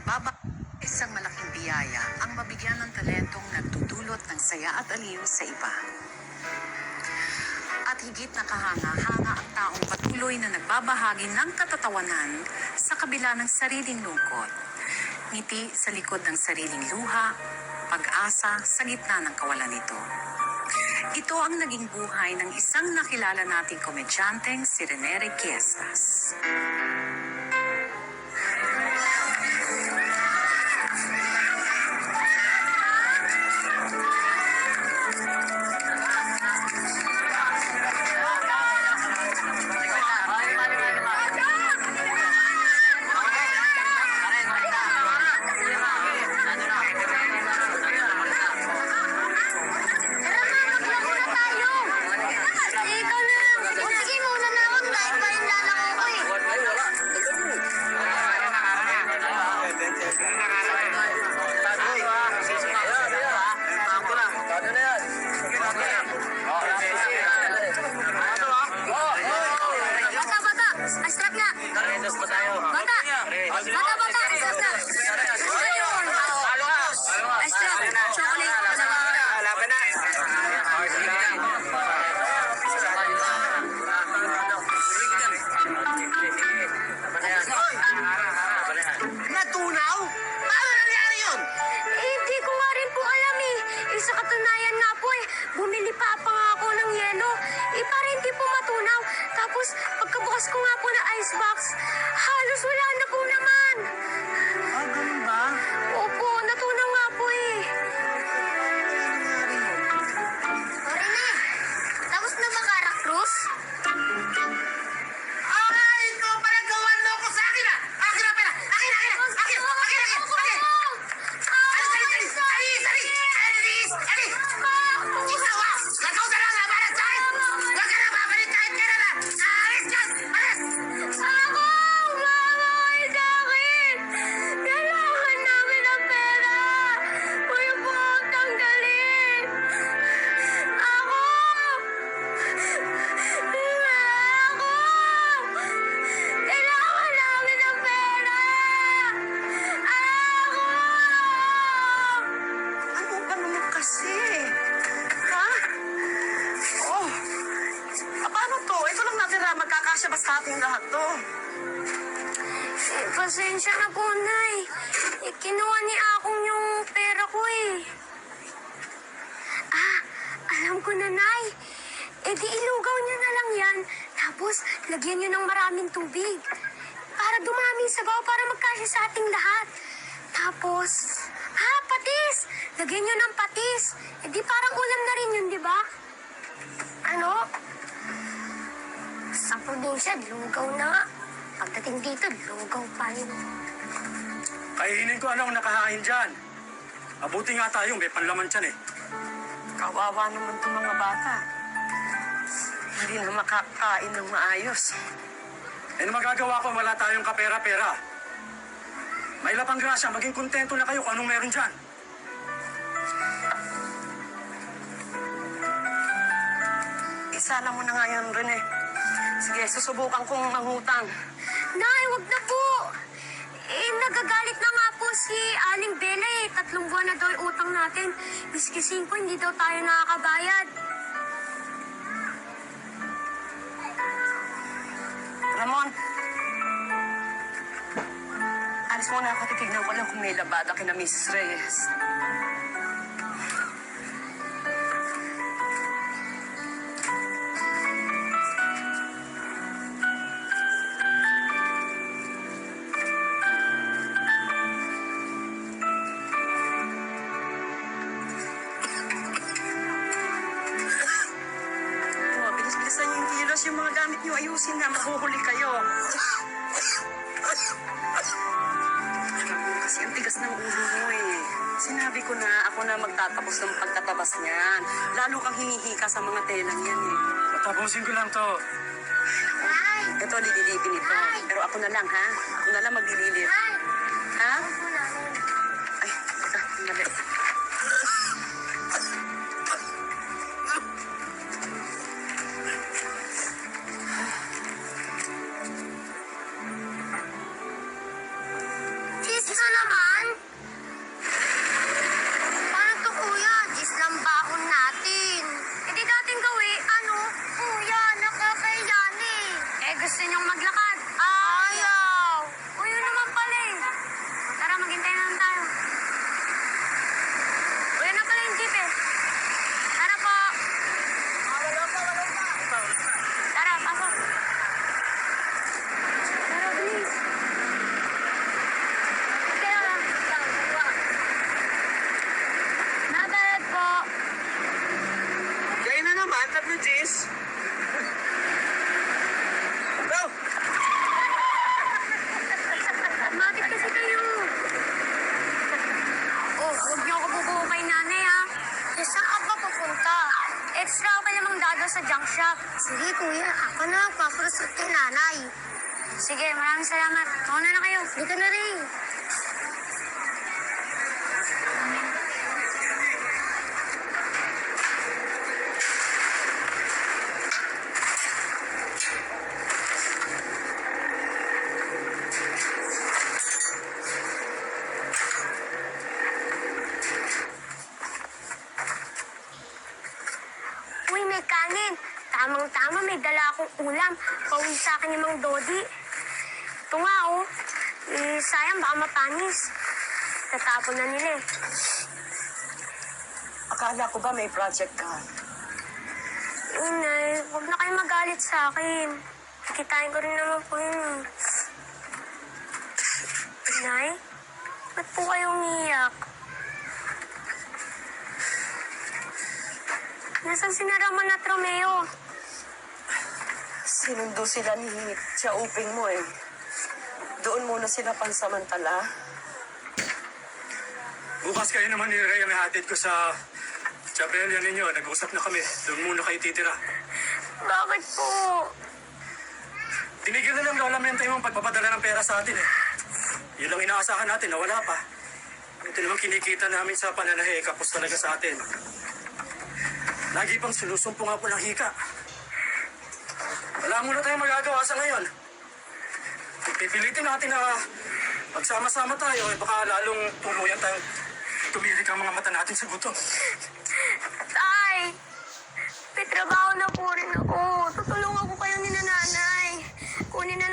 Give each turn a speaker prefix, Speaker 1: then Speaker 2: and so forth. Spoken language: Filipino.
Speaker 1: nagbaba isang malaking biyaya ang mabigyan ng talentong nagdudulot ng saya at aliw sa iba. At higit na kahanga-hanga ang taong patuloy na nagbabahagi ng katatawanan sa kabila ng sariling lungkot. Ngiti sa likod ng sariling luha, pag-asa sa gitna ng kawalan nito. Ito ang naging buhay ng isang nakilala nating komedyanteng si Rene Requiestas.
Speaker 2: Natunaw? Paano nangyari yun?
Speaker 3: Hindi ko nga rin po alam eh. Sa katunayan nga po bumili pa nga ako ng yelo. Para hindi po matunaw. Tapos, pagkabukas ko nga po ng icebox, halos wala na po naman.
Speaker 2: Ganun ba?
Speaker 3: Opo, natunaw nga po eh. Rene, tapos na ba Cara Cruz?
Speaker 2: Ay, ito pala gawan mo ko sa akin ah! Akin na pera! Akin! Alis! Ikaw ah! Nakaw ka lang labanan sa akin! Huwag ka na babalik kahit kailan na! Alis ka! Alis!
Speaker 3: Ako! Mamaway sa akin! Kailangan namin ang pera! Kuya po ang tanggalin! Ako! Kailangan namin ang pera! Ako!
Speaker 2: Ano ba naman kasi? Ha? Oh! Paano to? Ito lang natira. Magkakasya ba sa ating lahat to?
Speaker 3: Pasensya na po, Nay. Kinuha ni Akong yung pera ko eh. Alam ko na, Nay. Di ilugaw niyo na lang yan. Tapos, lagyan niyo ng maraming tubig. Para dumami yung sabaw para magkasya sa ating lahat. Tapos, patis! Lagyan niyo ng patis. Di parang ulam na rin yun, di ba? Ano? Sa probinsya, lugaw na nga. Pagdating dito, lugaw pa rin.
Speaker 4: Kainin ko anong nakahain dyan. Mabuti nga tayo, may panlaman dyan eh.
Speaker 2: Kawawa naman itong mga bata. Hindi na makakain ng maayos.
Speaker 4: Ano magagawa ko, wala tayong kapera-pera. May lapang grasya, maging kontento na kayo kung anong meron dyan.
Speaker 2: Isala mo na nga yan, Rene. Sige, susubukan kong mangutang.
Speaker 3: Nay, wag na po. Nagagalit na nga po si Aling Bella eh. 3 buwan na daw yung utang natin. Miski 5, hindi daw tayo nakakabayad.
Speaker 2: Ramon, alis muna ako. Titignan ko lang kung may labada kina Mrs. Reyes. Bilis-bilisan yung kilos. Yung mga gamit niyo ayusin na. Mahuhuli kayo. Kasi ang tigas ng ulo mo eh. Sinabi ko na ako na magtatapos ng pagtatabas niyan. Lalo kang hinihika sa mga telang yan eh.
Speaker 4: Tapusin ko lang to.
Speaker 3: Nay!
Speaker 2: Ito, lililipin ito. Pero ako na lang, ha? Ako na lang maglililip.
Speaker 3: Nay!
Speaker 2: Ha?
Speaker 3: Ako namin.
Speaker 2: Ay, teka, mali.
Speaker 3: Ito naman? Paano to, kuya? Gis lang baon natin. Eh di dating gawin. Ano? Kuya, nakakayan eh. Eh gusto niyong maglakad? Ayaw. O yun naman pala eh. Tara, maghintay na lang tayo. O yun na pala yung jeep eh. Tara po.
Speaker 2: Wala pa.
Speaker 3: Tara, pasok. Tara, bilis. Kaya lang. Nabayad po.
Speaker 2: Kayo na naman, tatlo G's. Go!
Speaker 3: Bakit kasi kayo? Oh, huwag niyo ako bubuo kay nanay, ha? Eh, saan ka ba pupunta? Extra ka namang dado sa junk shop. Sige, kuya. Ako na magpaparasot kay nanay. Sige, maraming salamat. Mauna na kayo. Dito na rin. Uy, may kanin. Tamang-tama, may dala akong ulam. Pauwi sa akin ni Mang Dodi. Ito nga, oh. Eh, sayang, baka mapanis. Tatapon na nila eh.
Speaker 2: Akala ko ba may project ka?
Speaker 3: Inay, huwag na kayo magalit sa akin. Kikitain ko rin naman po yun. Inay, ba't po kayo umiyak? Nasaan si Naraman at Romeo?
Speaker 2: Sinundo sila ni Chauping mo eh. Doon muna sila pansamantala.
Speaker 4: Bukas kayo naman ni Rhea may hatid ko sa Chabela ninyo. Nag-usap na kami. Doon muna kayo titira.
Speaker 3: Bakit po?
Speaker 4: Tinigil na lang Lola Menta yung pagpapadala ng pera sa atin eh. Yun ang inaasahan natin na wala pa. Ito naman kinikita namin sa pananahe, kapos talaga sa atin. Lagi pang sinusumpong ako ng hika. Wala muna tayong magagawa sa ngayon. Pipilitin natin na magsama-sama tayo, eh baka lalong tuluyan tayong tumirik ang mga mata natin sa gutom.
Speaker 3: Tay! May trabaho na po rin ako. Tutulungan ko kayo ni nanay. Kunin na